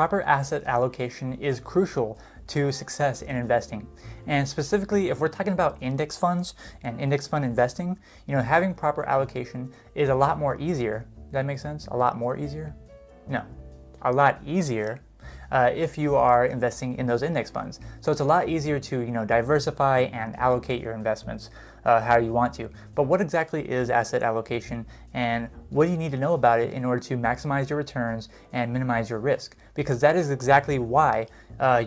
proper asset allocation is crucial to success in investing. And specifically, if we're talking about index funds and index fund investing, having proper allocation is a lot more easier. Does that make sense? A lot more easier? No, a lot easier if you are investing in those index funds. So it's a lot easier to diversify and allocate your investments how you want to. But what exactly is asset allocation, and what do you need to know about it in order to maximize your returns and minimize your risk? Because that is exactly why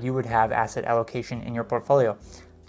you would have asset allocation in your portfolio.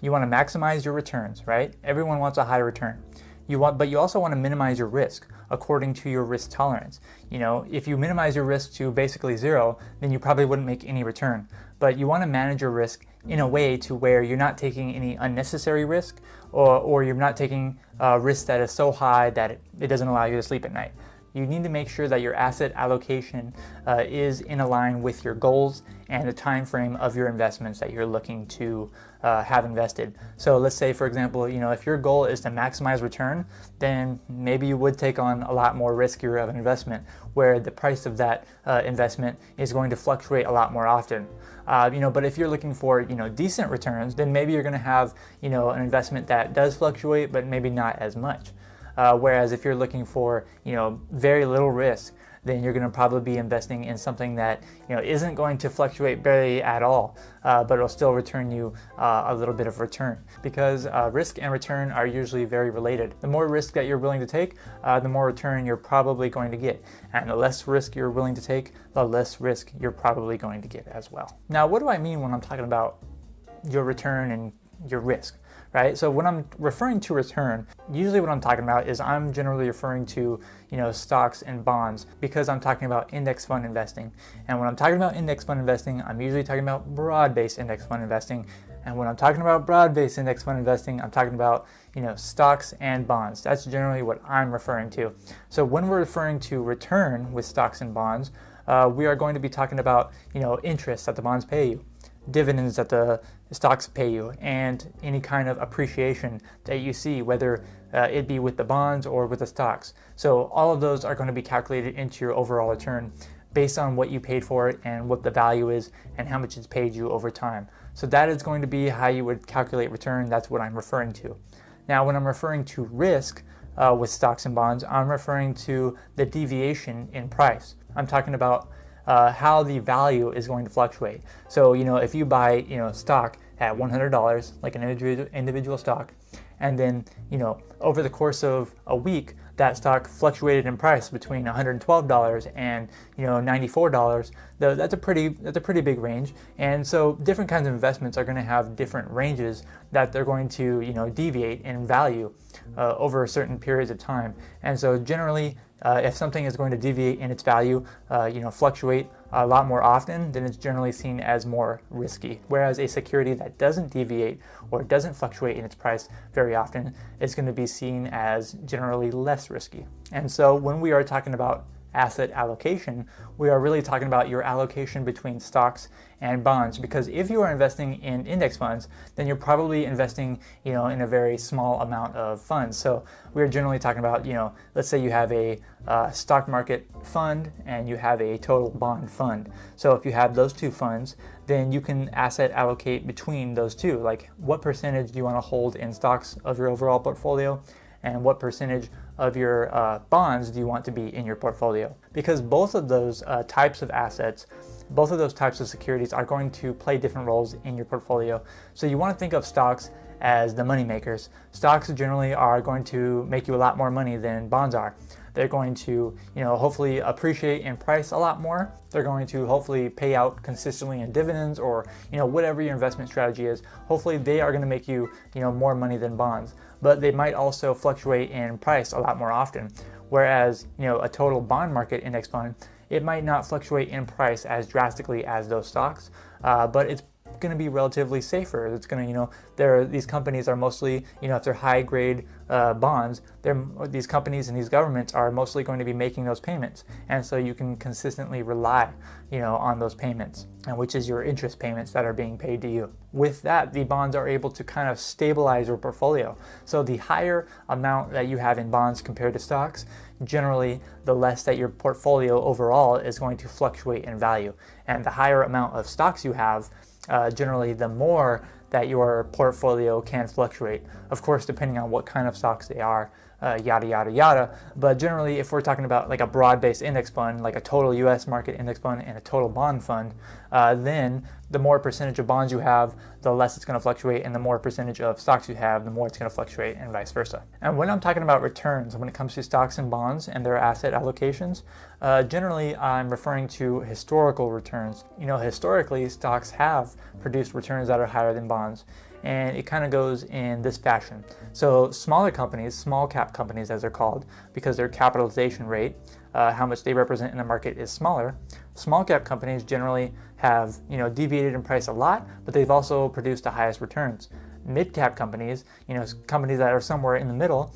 You want to maximize your returns, right? Everyone wants a high return. But you also want to minimize your risk according to your risk tolerance. If you minimize your risk to basically zero, then you probably wouldn't make any return. But you want to manage your risk in a way to where you're not taking any unnecessary risk, or you're not taking risk that is so high that it doesn't allow you to sleep at night. You need to make sure that your asset allocation is in line with your goals and the time frame of your investments that you're looking to have invested. So let's say, for example, if your goal is to maximize return, then maybe you would take on a lot more riskier of an investment where the price of that investment is going to fluctuate a lot more often. But if you're looking for decent returns, then maybe you're going to have an investment that does fluctuate, but maybe not as much. Whereas if you're looking for very little risk, then you're going to probably be investing in something that isn't going to fluctuate barely at all, but it'll still return you a little bit of return, because risk and return are usually very related. The more risk that you're willing to take, the more return you're probably going to get, and the less risk you're willing to take, the less risk you're probably going to get as well. Now, what do I mean when I'm talking about your return and your risk? Right? So when I'm referring to return, usually what I'm talking about is I'm generally referring to stocks and bonds, because I'm talking about index fund investing. And when I'm talking about index fund investing, I'm usually talking about broad-based index fund investing. And when I'm talking about broad-based index fund investing, I'm talking about stocks and bonds. That's generally what I'm referring to. So when we're referring to return with stocks and bonds, we are going to be talking about interest that the bonds pay you, dividends that the stocks pay you, and any kind of appreciation that you see, whether it be with the bonds or with the stocks. So all of those are going to be calculated into your overall return based on what you paid for it and what the value is and how much it's paid you over time. So that is going to be how you would calculate return. That's what I'm referring to. Now, when I'm referring to risk with stocks and bonds, I'm referring to the deviation in price. I'm talking about how the value is going to fluctuate. So if you buy stock at $100, like an individual stock, and then over the course of a week that stock fluctuated in price between $112 and $94, that's a pretty big range. And so different kinds of investments are going to have different ranges that they're going to deviate in value over certain periods of time. And so generally, if something is going to deviate in its value, fluctuate a lot more often, then it's generally seen as more risky. Whereas a security that doesn't deviate or doesn't fluctuate in its price very often is going to be seen as generally less risky. And so when we are talking about asset allocation, we are really talking about your allocation between stocks and bonds, because if you are investing in index funds, then you're probably investing in a very small amount of funds. So we're generally talking about let's say you have a stock market fund and you have a total bond fund. So if you have those two funds, then you can asset allocate between those two. Like, what percentage do you want to hold in stocks of your overall portfolio, and what percentage of your bonds do you want to be in your portfolio? Because both of those types of assets, both of those types of securities are going to play different roles in your portfolio. So you want to think of stocks as the money makers. Stocks generally are going to make you a lot more money than bonds are. They're going to, hopefully appreciate in price a lot more. They're going to hopefully pay out consistently in dividends, or, whatever your investment strategy is. Hopefully they are going to make you, more money than bonds. But they might also fluctuate in price a lot more often. Whereas, a total bond market index fund, it might not fluctuate in price as drastically as those stocks, but it's going to be relatively safer. It's going to, these companies are mostly, if they're high grade bonds, these companies and these governments are mostly going to be making those payments, and so you can consistently rely, on those payments, and which is your interest payments that are being paid to you. With that, the bonds are able to kind of stabilize your portfolio. So the higher amount that you have in bonds compared to stocks, generally the less that your portfolio overall is going to fluctuate in value, and the higher amount of stocks you have, generally the more that your portfolio can fluctuate. Of course, depending on what kind of stocks they are, yada, yada, yada. But generally, if we're talking about like a broad-based index fund, like a total US market index fund and a total bond fund, then the more percentage of bonds you have, the less it's going to fluctuate, and the more percentage of stocks you have, the more it's going to fluctuate, and vice versa. And when I'm talking about returns, when it comes to stocks and bonds and their asset allocations, generally I'm referring to historical returns. Historically, stocks have produced returns that are higher than bonds, and it kind of goes in this fashion. So smaller companies, small cap companies as they're called, because their capitalization rate, how much they represent in the market, is smaller. Small cap companies generally have deviated in price a lot, but they've also produced the highest returns. Mid cap companies, companies that are somewhere in the middle,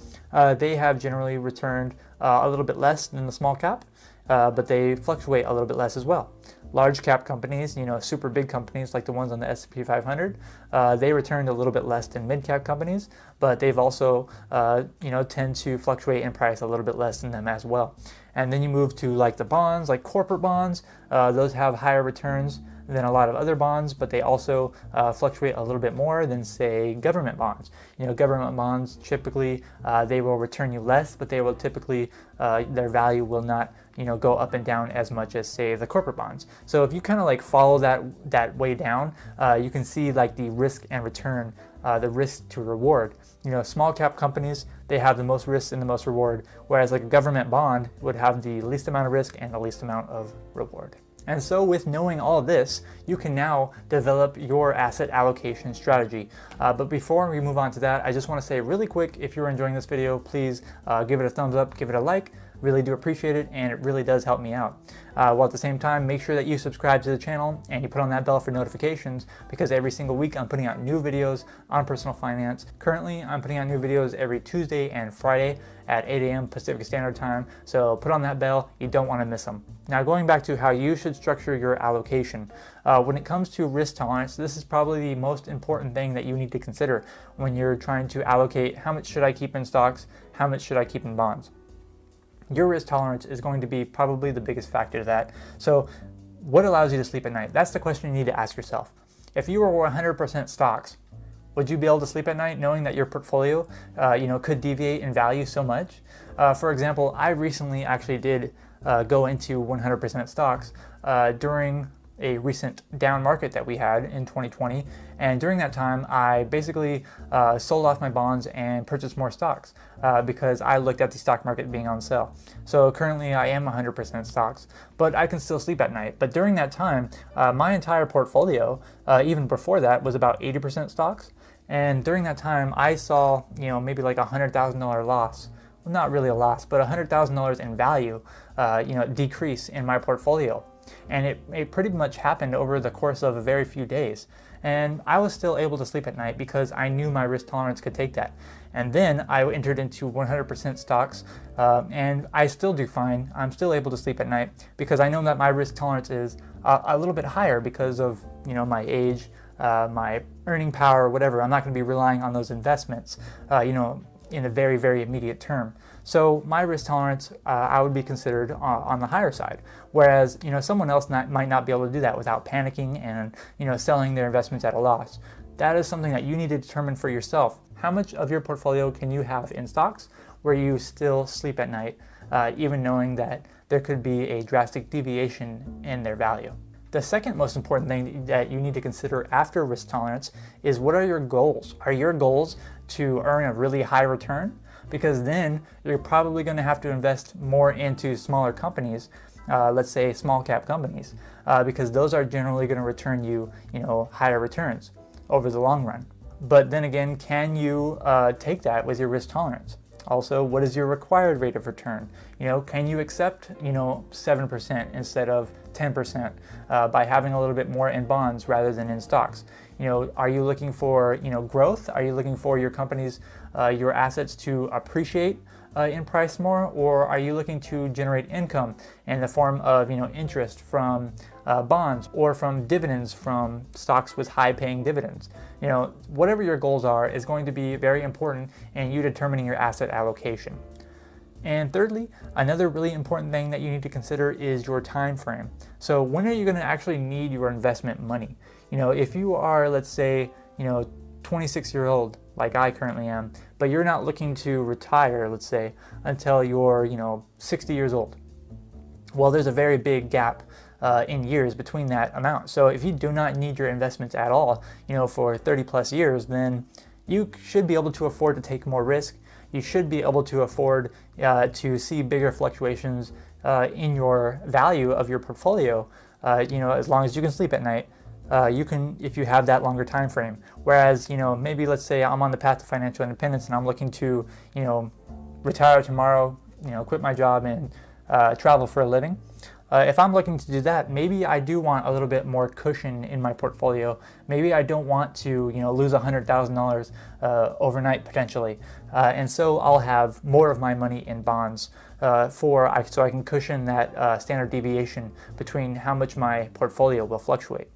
they have generally returned a little bit less than the small cap, but they fluctuate a little bit less as well. Large cap companies, super big companies like the ones on the S&P 500, they returned a little bit less than mid cap companies, but they've also, tend to fluctuate in price a little bit less than them as well. And then you move to like the bonds, like corporate bonds, those have higher returns than a lot of other bonds, but they also fluctuate a little bit more than, say, government bonds. Government bonds typically they will return you less, but they will typically their value will not go up and down as much as, say, the corporate bonds. So if you kind of like follow that way down, you can see like the risk and return, the risk to reward. Small cap companies, they have the most risk and the most reward, whereas like a government bond would have the least amount of risk and the least amount of reward. And so with knowing all of this, you can now develop your asset allocation strategy. But before we move on to that, I just want to say really quick, if you're enjoying this video, please give it a thumbs up, give it a like. Really do appreciate it, and it really does help me out. While at the same time, make sure that you subscribe to the channel and you put on that bell for notifications, because every single week I'm putting out new videos on personal finance. Currently, I'm putting out new videos every Tuesday and Friday at 8 a.m. Pacific Standard Time, so put on that bell, you don't want to miss them. Now going back to how you should structure your allocation, when it comes to risk tolerance, this is probably the most important thing that you need to consider when you're trying to allocate how much should I keep in stocks, how much should I keep in bonds. Your risk tolerance is going to be probably the biggest factor to that. So what allows you to sleep at night? That's the question you need to ask yourself. If you were 100% stocks, would you be able to sleep at night knowing that your portfolio could deviate in value so much? For example, I recently actually did go into 100% stocks during a recent down market that we had in 2020, and during that time I basically sold off my bonds and purchased more stocks because I looked at the stock market being on sale. So currently I am 100% stocks, but I can still sleep at night. But during that time, my entire portfolio, even before that, was about 80% stocks, and during that time I saw maybe like $100,000 loss. Well, not really a loss, but $100,000 in value decrease in my portfolio. And it pretty much happened over the course of a very few days. And I was still able to sleep at night because I knew my risk tolerance could take that. And then I entered into 100% stocks, and I still do fine. I'm still able to sleep at night because I know that my risk tolerance is a little bit higher because of my age, my earning power, whatever. I'm not going to be relying on those investments, in a very, very immediate term. So my risk tolerance, I would be considered on the higher side. Whereas, someone else might not be able to do that without panicking and, selling their investments at a loss. That is something that you need to determine for yourself. How much of your portfolio can you have in stocks where you still sleep at night, even knowing that there could be a drastic deviation in their value? The second most important thing that you need to consider after risk tolerance is, what are your goals? Are your goals to earn a really high return? Because then you're probably going to have to invest more into smaller companies, let's say small cap companies, because those are generally going to return you, higher returns over the long run. But then again, can you take that with your risk tolerance? Also, what is your required rate of return? Can you accept, 7% instead of 10% by having a little bit more in bonds rather than in stocks. Are you looking for, growth? Are you looking for your company's, your assets to appreciate in price more, or are you looking to generate income in the form of, interest from bonds or from dividends from stocks with high-paying dividends? Whatever your goals are is going to be very important in you determining your asset allocation. And thirdly, another really important thing that you need to consider is your time frame. So when are you going to actually need your investment money? If you are, let's say, 26-year-old, like I currently am, but you're not looking to retire, let's say, until you're, 60 years old. Well, there's a very big gap in years between that amount. So if you do not need your investments at all, for 30 plus years, then you should be able to afford to take more risk. You should be able to afford to see bigger fluctuations in your value of your portfolio, as long as you can sleep at night. You can, if you have that longer time frame. Whereas, maybe let's say I'm on the path to financial independence and I'm looking to, retire tomorrow, quit my job and travel for a living. If I'm looking to do that, maybe I do want a little bit more cushion in my portfolio. Maybe I don't want to, lose $100,000 overnight potentially, and so I'll have more of my money in bonds so I can cushion that standard deviation between how much my portfolio will fluctuate.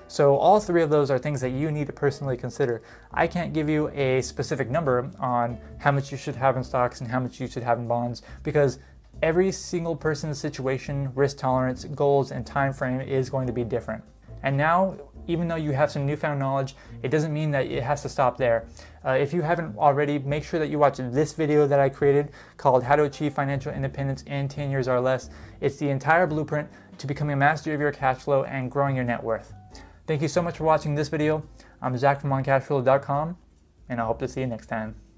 So all three of those are things that you need to personally consider. I can't give you a specific number on how much you should have in stocks and how much you should have in bonds, because every single person's situation, risk tolerance, goals, and time frame is going to be different. And now, even though you have some newfound knowledge, it doesn't mean that it has to stop there. If you haven't already, make sure that you watch this video that I created called How to Achieve Financial Independence in 10 Years or Less. It's the entire blueprint to becoming a master of your cash flow and growing your net worth. Thank you so much for watching this video. I'm Zach from OnCashflow.com, and I hope to see you next time.